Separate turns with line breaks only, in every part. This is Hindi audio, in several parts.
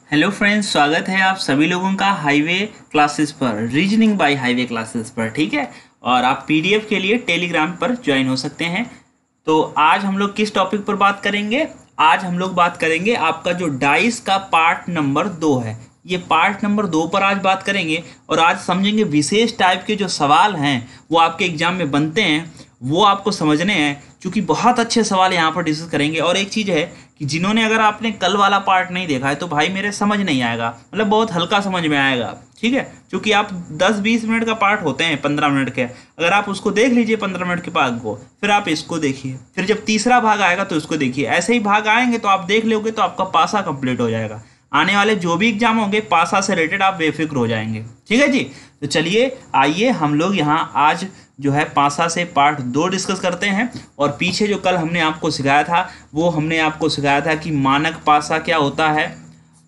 हेलो फ्रेंड्स, स्वागत है आप सभी लोगों का हाईवे क्लासेस पर, रीजनिंग बाय हाईवे क्लासेस पर। ठीक है, और आप पीडीएफ के लिए टेलीग्राम पर ज्वाइन हो सकते हैं। तो आज हम लोग किस टॉपिक पर बात करेंगे? आज हम लोग बात करेंगे आपका जो डाइस का पार्ट नंबर 2 है, ये पार्ट नंबर 2 पर आज बात करेंगे। और आज समझेंगे विशेष टाइप के जो सवाल हैं वो आपके एग्जाम में बनते हैं, वो आपको समझने हैं, क्योंकि बहुत अच्छे सवाल यहाँ पर डिस्कस करेंगे। और एक चीज़ है कि जिन्होंने अगर आपने कल वाला पार्ट नहीं देखा है तो भाई मेरे समझ नहीं आएगा, मतलब बहुत हल्का समझ में आएगा। ठीक है, क्योंकि आप 10-20 मिनट का पार्ट होते हैं 15 मिनट के, अगर आप उसको देख लीजिए 15 मिनट के भाग को, फिर आप इसको देखिए, फिर जब तीसरा भाग आएगा तो इसको देखिए, ऐसे ही भाग आएंगे तो आप देख लोगे तो आपका पासा कंप्लीट हो जाएगा। आने वाले जो भी एग्जाम होंगे पासा से रिलेटेड आप बेफिक्र हो जाएंगे। ठीक है जी, तो चलिए आइए हम लोग यहाँ आज जो है पासा से पार्ट 2 डिस्कस करते हैं। और पीछे जो कल हमने आपको सिखाया था वो हमने आपको सिखाया था कि मानक पासा क्या होता है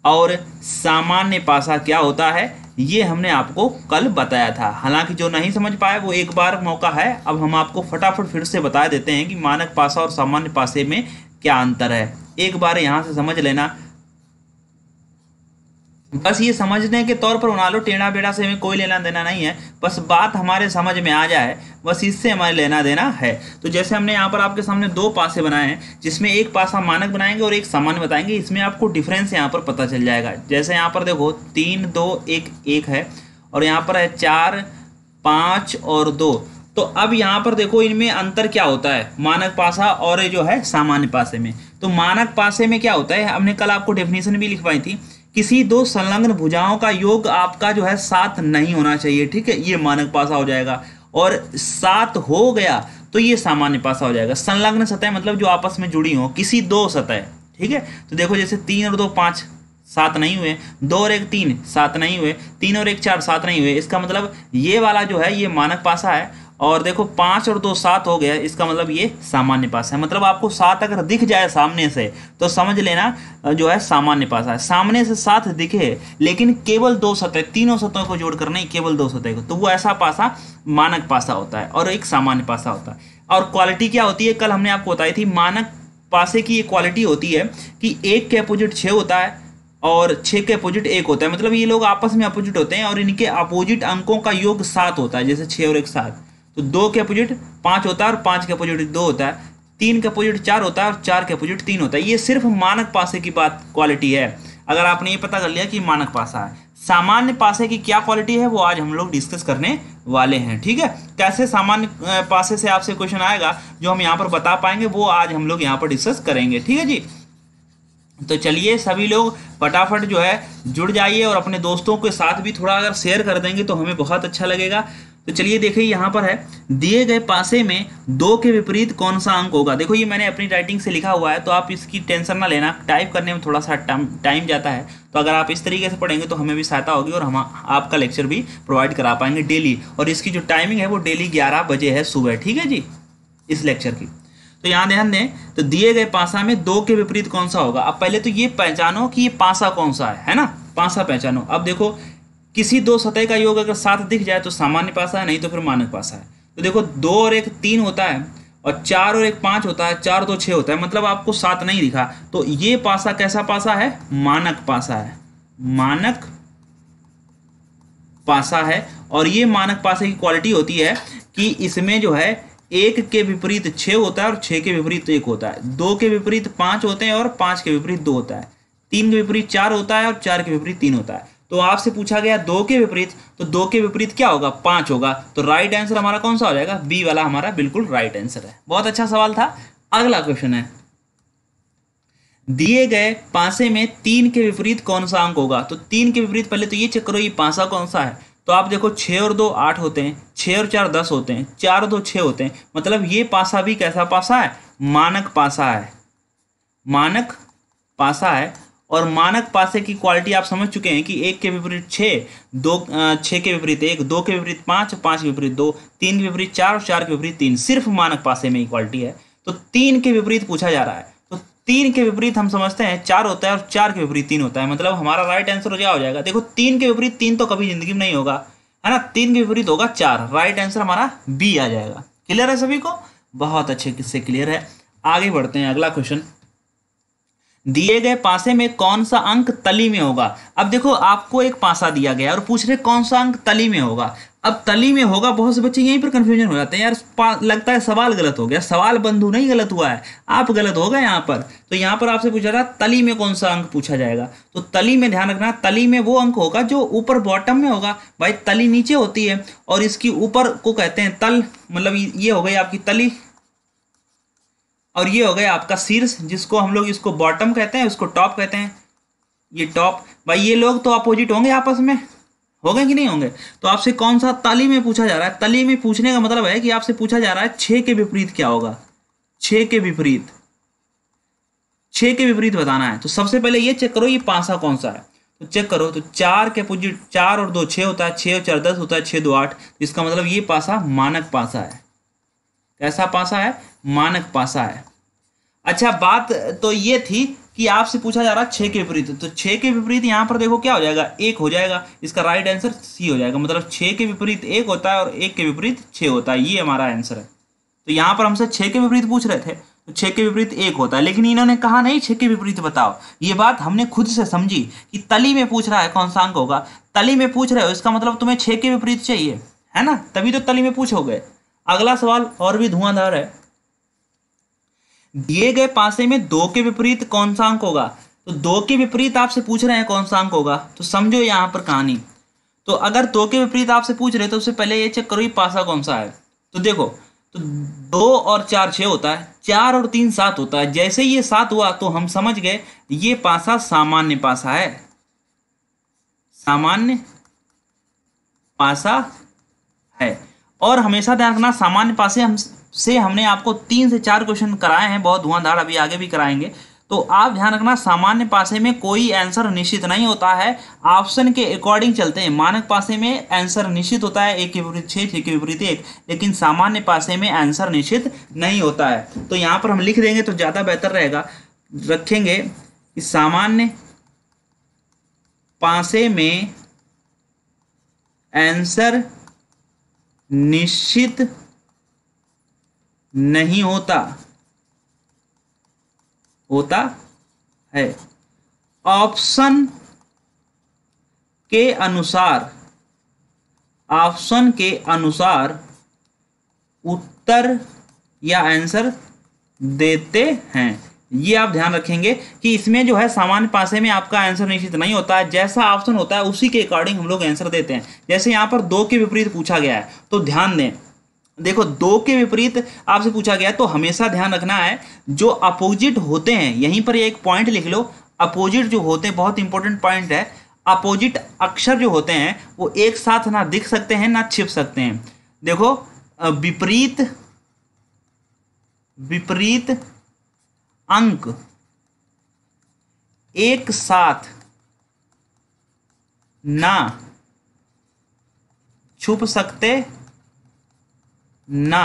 और सामान्य पासा क्या होता है, ये हमने आपको कल बताया था। हालांकि जो नहीं समझ पाए वो एक बार मौका है, अब हम आपको फटाफट फिर से बता देते हैं कि मानक पासा और सामान्य पासे में क्या अंतर है। एक बार यहाँ से समझ लेना, बस ये समझने के तौर पर बना लो, टेढ़ा बेड़ा से हमें कोई लेना देना नहीं है, बस बात हमारे समझ में आ जाए, बस इससे हमारे लेना देना है। तो जैसे हमने यहाँ पर आपके सामने 2 पासे बनाए हैं, जिसमें एक पासा मानक बनाएंगे और एक सामान्य बताएंगे। इसमें आपको डिफरेंस यहाँ पर पता चल जाएगा। जैसे यहाँ पर देखो 3 2 1 1 है, और यहाँ पर है 4 5 और 2। तो अब यहाँ पर देखो इनमें अंतर क्या होता है मानक पासा और जो है सामान्य पासे में। तो मानक पासे में क्या होता है, हमने कल आपको डेफिनेशन भी लिखवाई थी, किसी 2 संलग्न भुजाओं का योग आपका जो है 7 नहीं होना चाहिए। ठीक है, ये मानक पासा हो जाएगा। और 7 हो गया तो ये सामान्य पासा हो जाएगा। संलग्न सतह मतलब जो आपस में जुड़ी हो, किसी 2 सतह। ठीक है, तो देखो जैसे 3 और 2 5, 7 नहीं हुए, 2 और 1 3, 7 नहीं हुए, 3 और 1 4, 7 नहीं हुए। इसका मतलब ये वाला जो है ये मानक पासा है। और देखो 5 और 2 7 हो गया, इसका मतलब ये सामान्य पासा है। मतलब आपको 7 अगर दिख जाए सामने से तो समझ लेना जो है सामान्य पासा है। सामने से 7 दिखे लेकिन केवल 2 सतह, तीनों सतहों को जोड़कर नहीं, केवल 2 सतह को, तो वो ऐसा पासा मानक पासा होता है और एक सामान्य पासा होता है। और क्वालिटी क्या होती है, कल हमने आपको बताई थी, मानक पासे की ये क्वालिटी होती है कि 1 के अपोजिट 6 होता है और 6 के अपोजिट 1 होता है। मतलब ये लोग आपस में अपोजिट होते हैं और इनके अपोजिट अंकों का योग 7 होता है। जैसे 6 और 1 7, तो 2 के अपोजिट 5 होता है और 5 के अपोजिट 2 होता है, 3 के अपोजिट 4 होता है और 4 के अपोजिट 3 होता है। ये सिर्फ मानक पासे की बात क्वालिटी है। अगर आपने ये पता कर लिया कि मानक पासा है, सामान्य पासे की क्या क्वालिटी है वो आज हम लोग डिस्कस करने वाले हैं। ठीक है, कैसे सामान्य पासे से आपसे क्वेश्चन आएगा जो हम यहाँ पर बता पाएंगे वो आज हम लोग यहाँ पर डिस्कस करेंगे। ठीक है जी, तो चलिए सभी लोग फटाफट जो है जुड़ जाइए और अपने दोस्तों के साथ भी थोड़ा अगर शेयर कर देंगे तो हमें बहुत अच्छा लगेगा। तो चलिए देखिए यहाँ पर है, दिए गए पासे में 2 के विपरीत कौन सा अंक होगा। देखो ये मैंने अपनी राइटिंग से लिखा हुआ है तो आप इसकी टेंशन ना लेना, टाइप करने में थोड़ा सा टाइम जाता है, तो अगर आप इस तरीके से पढ़ेंगे तो हमें भी सहायता होगी और हम आपका लेक्चर भी प्रोवाइड करा पाएंगे डेली। और इसकी जो टाइमिंग है वो डेली 11 बजे है सुबह। ठीक है जी, इस लेक्चर की। तो यहाँ ध्यान दें, तो दिए गए पासा में 2 के विपरीत कौन सा होगा। अब पहले तो ये पहचानो कि ये पासा कौन सा है ना, पासा पहचानो। अब देखो किसी 2 सतह का योग अगर 7 दिख जाए तो सामान्य पासा है, नहीं तो फिर मानक पासा है। तो देखो 2 और 1 3 होता है और 4 और 1 5 होता है, 4 2 6 होता है, मतलब आपको 7 नहीं दिखा, तो ये पासा कैसा पासा है, मानक पासा है, मानक पासा है। और ये मानक पासे की क्वालिटी होती है कि इसमें जो है 1 के विपरीत 6 होता है और 6 के विपरीत 1 होता है, 2 के विपरीत 5 होते हैं और 5 के विपरीत 2 होता है, 3 के विपरीत 4 होता है और 4 के विपरीत 3 होता है। तो आपसे पूछा गया 2 के विपरीत, तो 2 के विपरीत क्या होगा, 5 होगा। तो राइट आंसर हमारा कौन सा हो जाएगा, बी वाला हमारा बिल्कुल राइट आंसर है। बहुत अच्छा सवाल था। अगला क्वेश्चन है, दिए गए पासे में 3 के विपरीत कौन सा अंक होगा। तो 3 के विपरीत पहले तो ये चेक करो ये पासा कौन सा है। तो आप देखो 6 और 2 8 होते हैं, 6 और 4 10 होते हैं, 4 और 2 6 होते हैं, मतलब ये पासा भी कैसा पासा है, मानक पासा है, मानक पासा है। और मानक पासे की क्वालिटी आप समझ चुके हैं कि 1 के विपरीत 6, 6 के विपरीत 1, 2 के विपरीत 5, 5 के विपरीत 2, 3 के विपरीत 4 और 4 के विपरीत 3, सिर्फ मानक पासे में इक्वालिटी है। तो 3 के विपरीत पूछा जा रहा है, तो 3 के विपरीत हम समझते हैं 4 होता है और 4 के विपरीत 3 होता है, मतलब हमारा राइट आंसर क्या हो जाएगा। देखो 3 के विपरीत 3 तो कभी जिंदगी में नहीं होगा, है ना, 3 के विपरीत होगा 4, राइट आंसर हमारा बी आ जाएगा। क्लियर है सभी को, बहुत अच्छे से क्लियर है। आगे बढ़ते हैं, अगला क्वेश्चन, दिए गए पासे में कौन सा अंक तली में होगा। अब देखो आपको एक पासा दिया गया और पूछ रहे कौन सा अंक तली में होगा। अब तली में होगा, बहुत से बच्चे यहीं पर कंफ्यूजन हो जाते हैं, यार लगता है सवाल गलत हो गया। सवाल बंधु नहीं गलत हुआ है, आप गलत हो गए यहाँ पर। तो यहाँ पर आपसे पूछा था तली में कौन सा अंक पूछा जाएगा, तो तली में ध्यान रखना, तली में वो अंक होगा जो ऊपर बॉटम में होगा। भाई तली नीचे होती है और इसकी ऊपर को कहते हैं तल, मतलब ये हो गई आपकी तली और ये हो गया आपका शीर्ष, जिसको हम लोग इसको बॉटम कहते हैं, उसको टॉप कहते हैं, ये टॉप। भाई ये लोग तो अपोजिट होंगे आपस में, होंगे कि नहीं होंगे। तो आपसे कौन सा तली में पूछा जा रहा है, तली में पूछने का मतलब है कि आपसे पूछा जा रहा है 6 के विपरीत क्या होगा, 6 के विपरीत, 6 के विपरीत बताना है। तो सबसे पहले ये चेक करो ये पासा कौन सा है, तो चेक करो। तो 4 के अपोजिट 4 और 2 6 होता है, 6 और 4 10 होता है, 6 2 8। इसका मतलब ये पासा मानक पासा है। कैसा पासा है, मानक पासा है। अच्छा बात तो ये थी कि आपसे पूछा जा रहा है 6 के विपरीत, तो 6 के विपरीत यहाँ पर देखो क्या हो जाएगा, 1 हो जाएगा। इसका राइट आंसर सी हो जाएगा, मतलब 6 के विपरीत 1 होता है और 1 के विपरीत 6 होता है, ये हमारा आंसर है। तो यहाँ पर हमसे 6 के विपरीत पूछ रहे थे, तो 6 के विपरीत 1 होता है, लेकिन इन्होंने कहा नहीं 6 के विपरीत बताओ। ये बात हमने खुद से समझी कि तली में पूछ रहा है कौन सा अंक होगा, तली में पूछ रहे हो, इसका मतलब तुम्हें 6 के विपरीत चाहिए, है ना, तभी तो तली में पूछोगे। अगला सवाल और भी धुआंधार है। दिए गए पासे में 2 के विपरीत कौन सा अंक होगा। तो 2 के विपरीत आपसे पूछ रहे हैं कौन सा अंक होगा, तो समझो यहां पर कहानी। तो अगर 2 के विपरीत आपसे पूछ रहे हैं तो उससे पहले ये चेक करो ये पासा कौन सा है। तो देखो, तो 2 और 4 6 होता है, 4 और 3 7 होता है। जैसे ये 7 हुआ तो हम समझ गए ये पासा सामान्य पासा है, सामान्य पासा है। और हमेशा ध्यान रखना सामान्य पासे हमने आपको 3 से 4 क्वेश्चन कराए हैं, बहुत धुआंधार, अभी आगे भी कराएंगे। तो आप ध्यान रखना सामान्य पासे में कोई आंसर निश्चित नहीं होता है, ऑप्शन के अकॉर्डिंग चलते हैं। मानक पासे में आंसर निश्चित होता है, 1 के विपरीत 6 6 के विपरीत 1, लेकिन सामान्य पासे में आंसर निश्चित नहीं होता है। तो यहाँ पर हम लिख देंगे तो ज़्यादा बेहतर रहेगा, रखेंगे कि सामान्य पासे में आंसर निश्चित नहीं होता है। ऑप्शन के अनुसार उत्तर या आंसर देते हैं। ये आप ध्यान रखेंगे कि इसमें जो है सामान्य पासे में आपका आंसर निश्चित नहीं होता है, जैसा ऑप्शन होता है उसी के अकॉर्डिंग हम लोग आंसर देते हैं। जैसे यहाँ पर 2 के विपरीत पूछा गया है, तो ध्यान दें, देखो 2 के विपरीत आपसे पूछा गया तो हमेशा ध्यान रखना है जो अपोजिट होते हैं, यहीं पर एक पॉइंट लिख लो, अपोजिट जो होते हैं, बहुत इंपॉर्टेंट पॉइंट है, अपोजिट अक्षर जो होते हैं वो एक साथ ना दिख सकते हैं ना छिप सकते हैं। देखो विपरीत अंक एक साथ ना छुप सकते ना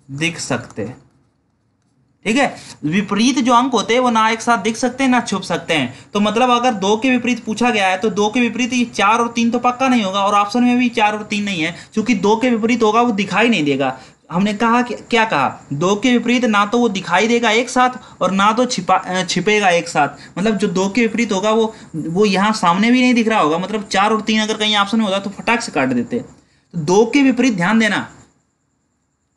दिख सकते, ठीक है। विपरीत जो अंक होते हैं वो ना एक साथ दिख सकते हैं ना छुप सकते हैं। तो मतलब अगर 2 के विपरीत पूछा गया है तो 2 के विपरीत ये 4 और 3 तो पक्का नहीं होगा, और ऑप्शन में भी 4 और 3 नहीं है, क्योंकि 2 के विपरीत होगा वो दिखाई नहीं देगा। हमने कहा कि क्या कहा, 2 के विपरीत ना तो वो दिखाई देगा एक साथ और ना तो छिपेगा एक साथ। मतलब जो 2 के विपरीत होगा वो यहाँ सामने भी नहीं दिख रहा होगा, मतलब 4 और 3 अगर कहीं ऑप्शन में होता तो फटाक से काट देते। तो 2 के विपरीत ध्यान देना,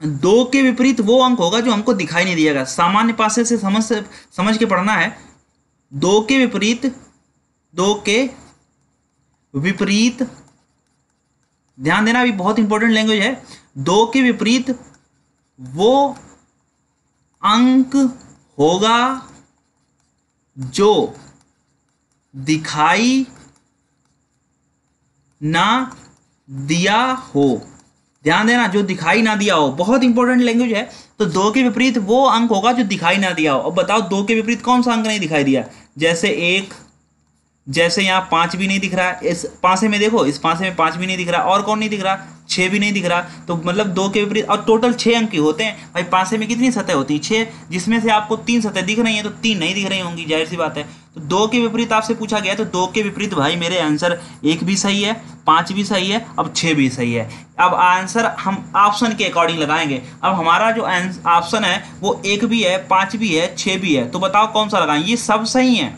2 के विपरीत वो अंक होगा जो हमको दिखाई नहीं दिएगा। सामान्य पासे से समझ के पढ़ना है। 2 के विपरीत ध्यान देना, अभी बहुत इंपॉर्टेंट लैंग्वेज है। 2 के विपरीत वो अंक होगा जो दिखाई ना दिया हो। ध्यान देना, जो दिखाई ना दिया हो, बहुत इंपॉर्टेंट लैंग्वेज है। तो 2 के विपरीत वो अंक होगा जो दिखाई ना दिया हो। अब बताओ 2 के विपरीत कौन सा अंक नहीं दिखाई दिया, जैसे 1, जैसे यहाँ 5 भी नहीं दिख रहा है, इस पासे में देखो, इस पासे में 5 भी नहीं दिख रहा, और कौन नहीं दिख रहा, 6 भी नहीं दिख रहा, तो मतलब 2 के विपरीत, और टोटल 6 अंक होते हैं भाई। पासे में कितनी सतह होती है? 6, जिसमें से आपको 3 सतह दिख रही हैं तो 3 नहीं दिख रही होंगी, जाहिर सी बात है। तो 2 के विपरीत आपसे पूछा गया, तो 2 के विपरीत भाई मेरे आंसर 1 भी सही है, 5 भी सही है, अब 6 भी सही है। अब आंसर हम ऑप्शन के अकॉर्डिंग लगाएंगे। अब हमारा जो ऑप्शन है वो 1 भी है, 5 भी है, 6 भी है, तो बताओ कौन सा लगाएं? ये सब सही है,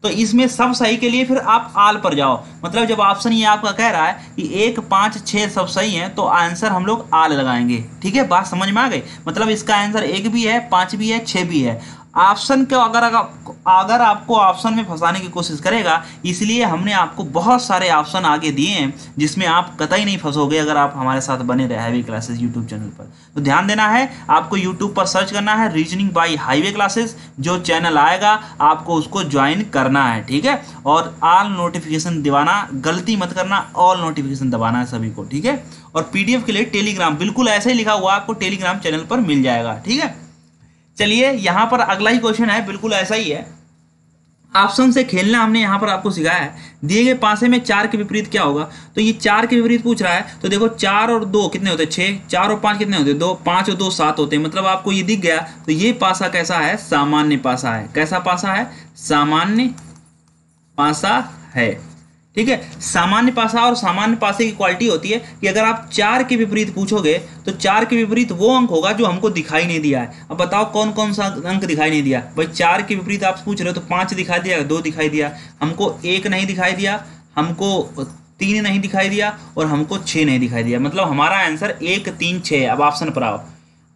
तो इसमें सब सही के लिए फिर आप आल पर जाओ। मतलब जब ऑप्शन ये आपका कह रहा है कि 1, 5, 6 सब सही है, तो आंसर हम लोग आल लगाएंगे। ठीक है, बात समझ में आ गई? मतलब इसका आंसर 1 भी है, 5 भी है, 6 भी है। ऑप्शन को अगर आपको ऑप्शन में फंसाने की कोशिश करेगा, इसलिए हमने आपको बहुत सारे ऑप्शन आगे दिए हैं जिसमें आप कतई नहीं फंसोगे अगर आप हमारे साथ बने रहे हैवी क्लासेस यूट्यूब चैनल पर। तो ध्यान देना है, आपको यूट्यूब पर सर्च करना है रीजनिंग बाय हाईवे क्लासेस, जो चैनल आएगा आपको उसको ज्वाइन करना है। ठीक है, और ऑल नोटिफिकेशन दबाना, गलती मत करना, ऑल नोटिफिकेशन दबाना है सभी को। ठीक है, और पीडीएफ के लिए टेलीग्राम, बिल्कुल ऐसे ही लिखा हुआ आपको टेलीग्राम चैनल पर मिल जाएगा। ठीक है, चलिए यहाँ पर अगला ही क्वेश्चन है, बिल्कुल ऐसा ही है। ऑप्शन से खेलना हमने यहाँ पर आपको सिखाया है। दिए गए पासे में 4 के विपरीत क्या होगा? तो ये 4 के विपरीत पूछ रहा है, तो देखो 4 और 2 कितने होते हैं? 6, 4 और 5 कितने होते हैं? 2, 5 और 2 7 होते हैं। मतलब आपको ये दिख गया, तो ये पासा कैसा है? सामान्य पासा है। कैसा पासा है? सामान्य पासा है। ठीक है, सामान्य पासा और सामान्य पासे की क्वालिटी होती है कि अगर आप 4 के विपरीत पूछोगे तो 4 के विपरीत वो अंक होगा जो हमको दिखाई नहीं दिया है। अब बताओ कौन कौन सा अंक दिखाई नहीं दिया? भाई 4 के विपरीत आप पूछ रहे हो, तो 5 दिखाई दिया, 2 दिखाई दिया, हमको 1 नहीं दिखाई दिया, हमको 3 नहीं दिखाई दिया, और हमको 6 नहीं दिखाई दिया। मतलब हमारा आंसर 1, 3, 6 है। अब ऑप्शन पर आओ।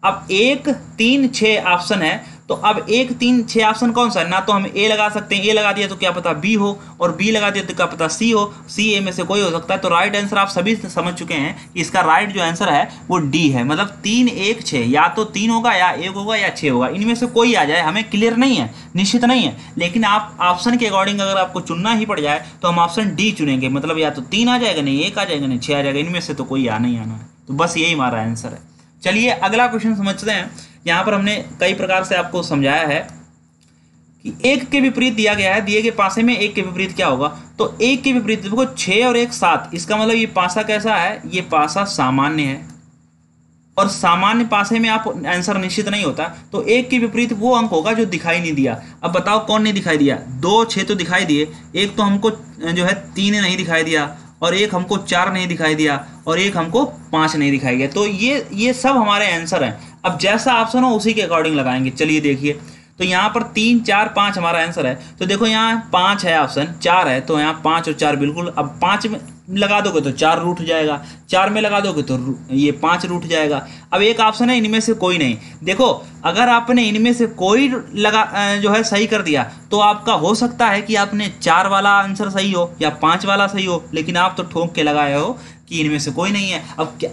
अब 1, 3, 6 ऑप्शन है, तो अब 1, 3, 6 ऑप्शन कौन सा है? ना तो हम ए लगा सकते हैं, ए लगा दिया तो क्या पता बी हो, और बी लगा दिया तो क्या पता सी हो, सी ए में से कोई हो सकता है। तो राइट आंसर आप सभी समझ चुके हैं कि इसका राइट जो आंसर है वो डी है। मतलब 3, 1, 6, या तो 3 होगा, या 1 होगा, या 6 होगा, इनमें से कोई आ जाए, हमें क्लियर नहीं है, निश्चित नहीं है। लेकिन आप ऑप्शन के अकॉर्डिंग अगर आपको चुनना ही पड़ जाए तो हम ऑप्शन डी चुनेंगे। मतलब या तो 3 आ जाएगा, नहीं 1 आ जाएगा, नहीं 6 आ जाएगा, इनमें से तो कोई आना ही आना है। तो बस यही हमारा आंसर है। चलिए अगला क्वेश्चन समझते हैं। यहाँ पर हमने कई प्रकार से आपको समझाया है कि 1 के विपरीत दिया गया है, दिए गए पासे में 1 के विपरीत क्या होगा? तो 1 के विपरीत देखो 6 और 1 7, इसका मतलब ये पासा कैसा है? ये पासा सामान्य है, और सामान्य पासे में आप आंसर निश्चित नहीं होता। तो 1 के विपरीत वो अंक होगा जो दिखाई नहीं दिया। अब बताओ कौन नहीं दिखाई दिया? 2, 6 तो दिखाई दिए, 1 तो हमको जो है 3 नहीं दिखाई दिया, और 1 हमको 4 नहीं दिखाई दिया, और 1 हमको 5 नहीं दिखाई दिया। तो ये सब हमारे आंसर हैं। अब जैसा ऑप्शन हो उसी के अकॉर्डिंग लगाएंगे। चलिए देखिए, तो यहाँ पर 3, 4, 5 हमारा आंसर है। तो देखो यहाँ 5 है ऑप्शन, 4 है, तो यहाँ 5 और 4 बिल्कुल। अब 5 में लगा दोगे तो 4 रूठ जाएगा, 4 में लगा दोगे तो ये 5 रूठ जाएगा। अब एक ऑप्शन है इनमें से कोई नहीं। देखो अगर आपने इनमें से कोई जो है सही कर दिया, तो आपका हो सकता है कि आपने 4 वाला आंसर सही हो या 5 वाला सही हो, लेकिन आप तो ठोक के लगाए हो कि इनमें से कोई नहीं है।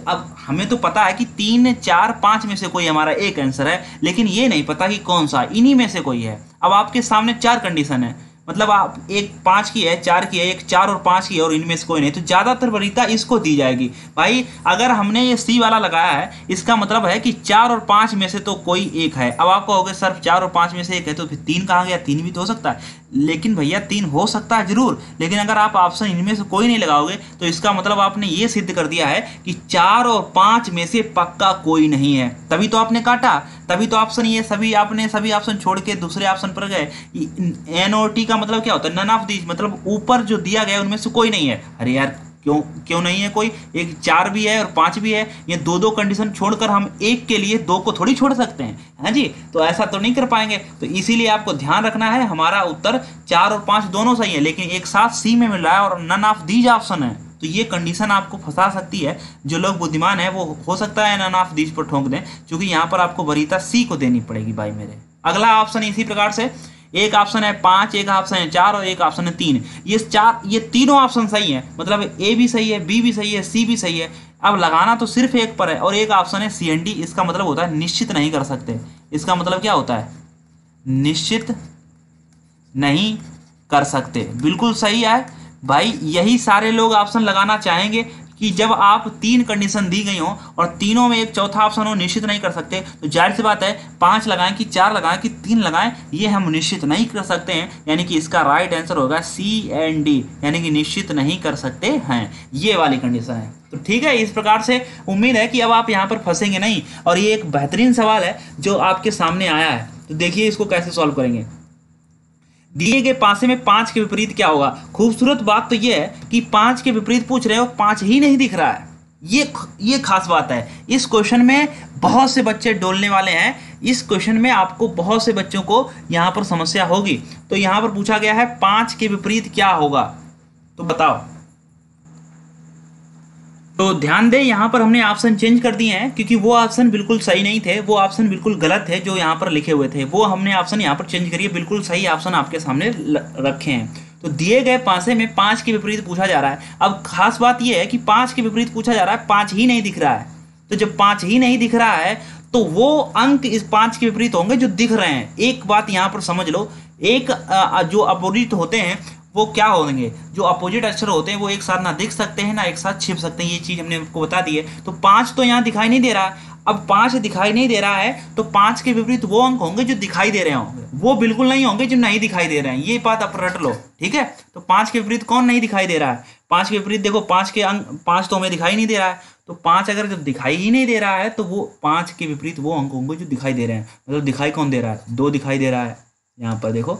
अब हमें तो पता है कि 3, 4, 5 में से कोई हमारा एक आंसर है, लेकिन ये नहीं पता कि कौन सा, इन्हीं में से कोई है। अब आपके सामने 4 कंडीशन है, मतलब आप एक 5 की है, 4 की है, एक 4 और 5 की है, और इनमें से कोई नहीं, तो ज्यादातर वरीयता इसको दी जाएगी। भाई अगर हमने ये सी वाला लगाया है, इसका मतलब है कि 4 और 5 में से तो कोई एक है। अब आप कहोगे सर 4 और 5 में से एक है, तो फिर 3 कहाँ गया? 3 भी तो हो सकता है। लेकिन भैया 3 हो सकता है जरूर, लेकिन अगर आप ऑप्शन इनमें से कोई नहीं लगाओगे तो इसका मतलब आपने ये सिद्ध कर दिया है कि 4 और 5 में से पक्का कोई नहीं है। तभी तो आपने काटा, तभी तो ऑप्शन ये सभी आपने सभी ऑप्शन छोड़ के दूसरे ऑप्शन पर गए। NOT का मतलब क्या होता है? नन ऑफ दीज, मतलब ऊपर जो दिया गया उनमें से कोई नहीं है। अरे यार क्यों नहीं है कोई? एक 4 भी है और 5 भी है, ये 2 कंडीशन छोड़कर हम एक के लिए 2 को थोड़ी छोड़ सकते हैं, हाँ जी? तो ऐसा तो नहीं कर पाएंगे। तो इसीलिए आपको ध्यान रखना है, हमारा उत्तर 4 और 5 दोनों सही है, लेकिन एक साथ सी में मिल रहा है और नन ऑफ दीज ऑप्शन है। तो ये कंडीशन आपको फंसा सकती है। जो लोग बुद्धिमान है वो हो सकता है नन ऑफ दीज पर ठोक दें, क्योंकि यहाँ पर आपको वरीयता सी को देनी पड़ेगी भाई मेरे। अगला ऑप्शन इसी प्रकार से, एक ऑप्शन है 5, एक ऑप्शन है 4 और एक ऑप्शन है 3। ये तीनों ऑप्शन सही है, मतलब ए भी सही है, बी भी सही है, सी भी सही है। अब लगाना तो सिर्फ एक पर है, और एक ऑप्शन है CND। इसका मतलब होता है निश्चित नहीं कर सकते। इसका मतलब क्या होता है? निश्चित नहीं कर सकते। बिल्कुल सही है भाई, यही सारे लोग ऑप्शन लगाना चाहेंगे कि जब आप 3 कंडीशन दी गई हो और तीनों में एक चौथा ऑप्शन हो निश्चित नहीं कर सकते, तो जाहिर सी बात है 5 लगाएं कि 4 लगाएं कि 3 लगाएं, ये हम निश्चित नहीं कर सकते हैं। यानी कि इसका राइट आंसर होगा CND, यानी कि निश्चित नहीं कर सकते हैं, ये वाली कंडीशन है। तो ठीक है, इस प्रकार से उम्मीद है कि अब आप यहाँ पर फंसेंगे नहीं। और ये एक बेहतरीन सवाल है जो आपके सामने आया है, तो देखिए इसको कैसे सॉल्व करेंगे। दिए गए पासे में 5 के विपरीत क्या होगा। खूबसूरत बात तो ये है कि 5 के विपरीत पूछ रहे हो, 5 ही नहीं दिख रहा है। ये खास बात है। इस क्वेश्चन में बहुत से बच्चे डोलने वाले हैं। इस क्वेश्चन में आपको बहुत से बच्चों को यहाँ पर समस्या होगी। तो यहाँ पर पूछा गया है 5 के विपरीत क्या होगा, तो बताओ। तो ध्यान दें, यहाँ पर हमने ऑप्शन चेंज कर दिए हैं क्योंकि वो ऑप्शन बिल्कुल सही नहीं थे, वो ऑप्शन बिल्कुल गलत थे जो यहाँ पर लिखे हुए थे। वो हमने ऑप्शन यहाँ पर चेंज करिए, बिल्कुल सही ऑप्शन आपके सामने रखे हैं। तो दिए गए पासे में 5 के विपरीत पूछा जा रहा है। अब खास बात यह है कि 5 के विपरीत पूछा जा रहा है, 5 ही नहीं दिख रहा है। तो जब 5 ही नहीं दिख रहा है तो वो अंक इस 5 के विपरीत होंगे जो दिख रहे हैं। एक बात यहाँ पर समझ लो, एक जो अपोजिट होते हैं वो क्या होंगे, जो अपोजिट अक्षर होते हैं वो एक साथ ना दिख सकते हैं ना एक साथ छिप सकते हैं। ये चीज़ हमने आपको बता दी है। तो 5 तो यहाँ दिखाई नहीं दे रहा है। अब 5 दिखाई नहीं दे रहा है तो 5 के विपरीत वो अंक होंगे जो दिखाई दे रहे होंगे, वो बिल्कुल नहीं होंगे जो नहीं दिखाई दे रहे हैं। ये बात आप रट लो, ठीक है। तो 5 के विपरीत कौन नहीं दिखाई दे रहा है, 5 के विपरीत देखो 5 के अंक, 5 तो हमें दिखाई नहीं दे रहा है। तो 5 अगर जब दिखाई ही नहीं दे रहा है तो वो 5 के विपरीत वो अंक होंगे जो दिखाई दे रहे हैं। मतलब दिखाई कौन दे रहा है, 2 दिखाई दे रहा है, यहाँ पर देखो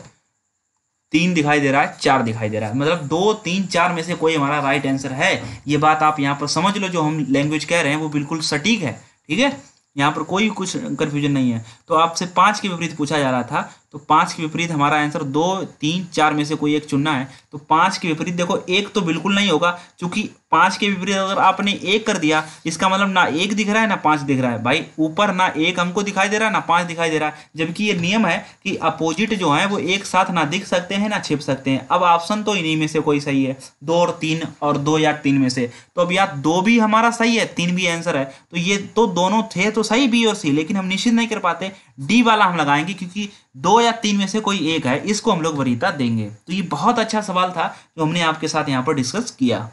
3 दिखाई दे रहा है, 4 दिखाई दे रहा है। मतलब 2, 3, 4 में से कोई हमारा राइट आंसर है। ये बात आप यहाँ पर समझ लो, जो हम लैंग्वेज कह रहे हैं वो बिल्कुल सटीक है, ठीक है। यहाँ पर कोई कुछ कंफ्यूजन नहीं है। तो आपसे 5 के विपरीत पूछा जा रहा था, तो 5 के विपरीत हमारा आंसर 2, 3, 4 में से कोई एक चुनना है। तो 5 के विपरीत देखो 1 तो बिल्कुल नहीं होगा, क्योंकि 5 के विपरीत अगर आपने 1 कर दिया इसका मतलब ना 1 दिख रहा है ना 5 दिख रहा है। भाई ऊपर ना 1 हमको दिखाई दे रहा है ना 5 दिखाई दे रहा है, जबकि ये नियम है कि अपोजिट जो है वो एक साथ ना दिख सकते हैं ना छिप सकते हैं। अब ऑप्शन तो इन्हीं में से कोई सही है, 2 और 3 और 2 या 3 में से। तो अब यार 2 भी हमारा सही है, 3 भी आंसर है। तो ये तो दोनों थे तो सही, बी और सी, लेकिन हम निश्चित नहीं कर पाते। डी वाला हम लगाएंगे क्योंकि 2 या 3 में से कोई एक है, इसको हम लोग वरीयता देंगे। तो ये बहुत अच्छा सवाल था जो हमने आपके साथ यहाँ पर डिस्कस किया।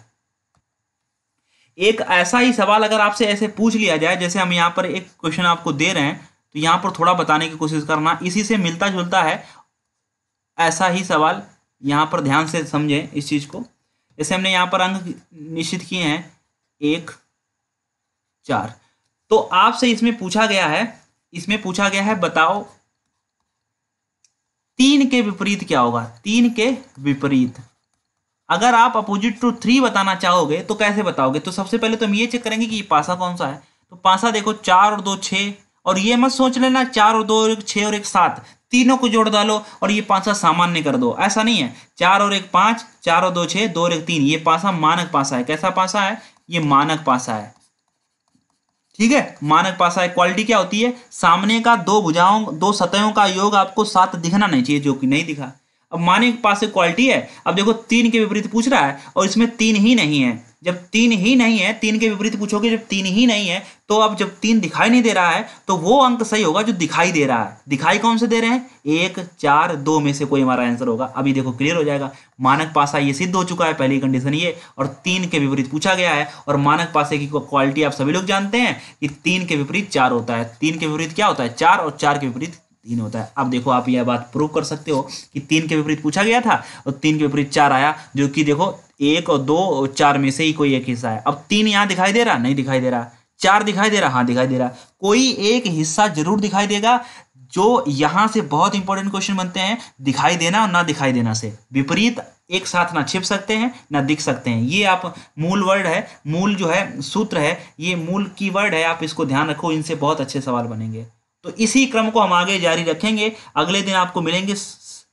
एक ऐसा ही सवाल अगर आपसे ऐसे पूछ लिया जाए, जैसे हम यहाँ पर एक क्वेश्चन आपको दे रहे हैं, तो यहाँ पर थोड़ा बताने की कोशिश करना, इसी से मिलता जुलता है ऐसा ही सवाल। यहाँ पर ध्यान से समझें इस चीज को। जैसे हमने यहाँ पर अंक निश्चित किए हैं 1, 4, तो आपसे इसमें पूछा गया है बताओ 3 के विपरीत क्या होगा। 3 के विपरीत अगर आप अपोजिट टू 3 बताना चाहोगे तो कैसे बताओगे। तो सबसे पहले तो हम ये चेक करेंगे कि ये पासा कौन सा है। तो पासा देखो 4 और 2 6, और ये मत सोच लेना 4 और 2 1 6 और 1 7, तीनों को जोड़ डालो और ये पासा सामान्य कर दो, ऐसा नहीं है। 4 और 1 5, 4 और 2 6, 2 और 1 3, ये पासा मानक पासा है। कैसा पासा है, ये मानक पासा है, ठीक है। मानक पासा है। क्वालिटी क्या होती है, सामने का 2 भुजाओं 2 सतहों का योग आपको 7 दिखना नहीं चाहिए, जो कि नहीं दिखा। अब मानक पासे क्वालिटी है। अब देखो 3 के विपरीत पूछ रहा है और इसमें 3 ही नहीं है। जब 3 ही नहीं है, 3 के विपरीत पूछोगे, जब 3 ही नहीं है तो अब जब 3 दिखाई नहीं दे रहा है तो वो अंक सही होगा जो दिखाई दे रहा है। दिखाई कौन से दे रहे हैं, 1 4 2 में से कोई हमारा आंसर होगा। अभी देखो क्लियर हो जाएगा। मानक पासा ये सिद्ध हो चुका है, पहली कंडीशन ये, और 3 के विपरीत पूछा गया है। और मानक पासे की क्वालिटी आप सभी लोग जानते हैं कि 3 के विपरीत 4 होता है। 3 के विपरीत क्या होता है, 4, और 4 के विपरीत 3 होता है। अब देखो आप यह बात प्रूव कर सकते हो कि 3 के विपरीत पूछा गया था और 3 के विपरीत 4 आया, जो कि देखो 1 और 2 और 4 में से ही कोई एक हिस्सा है। अब 3 यहाँ दिखाई दे रहा, नहीं दिखाई दे रहा। 4 दिखाई दे रहा, हाँ दिखाई दे रहा। कोई एक हिस्सा जरूर दिखाई देगा। जो यहाँ से बहुत इंपॉर्टेंट क्वेश्चन बनते हैं, दिखाई देना और ना दिखाई देना से। विपरीत एक साथ ना छिप सकते हैं ना दिख सकते हैं। ये आप मूल वर्ड है, मूल जो है सूत्र है, ये मूल की वर्ड है, आप इसको ध्यान रखो। इनसे बहुत अच्छे सवाल बनेंगे। तो इसी क्रम को हम आगे जारी रखेंगे। अगले दिन आपको मिलेंगे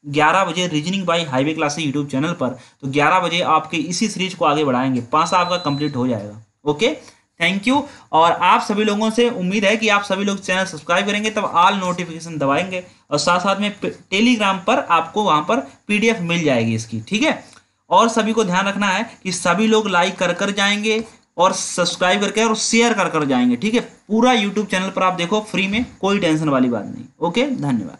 11 बजे reasoning bye highway classes YouTube channel पर। तो 11 बजे आपके इसी सीरीज को आगे बढ़ाएंगे। पासा आपका कंप्लीट हो जाएगा। Okay, thank you. और आप सभी लोगों से उम्मीद है कि आप सभी लोग चैनल सब्सक्राइब करेंगे, तब ऑल नोटिफिकेशन दबाएंगे, और साथ साथ में टेलीग्राम पर आपको वहां पर PDF मिल जाएगी इसकी, ठीक है। और सभी को ध्यान रखना है कि सभी लोग लाइक कर जाएंगे और सब्सक्राइब करके और शेयर कर जाएंगे, ठीक है। पूरा यूट्यूब चैनल पर आप देखो फ्री में, कोई टेंशन वाली बात नहीं। ओके, धन्यवाद।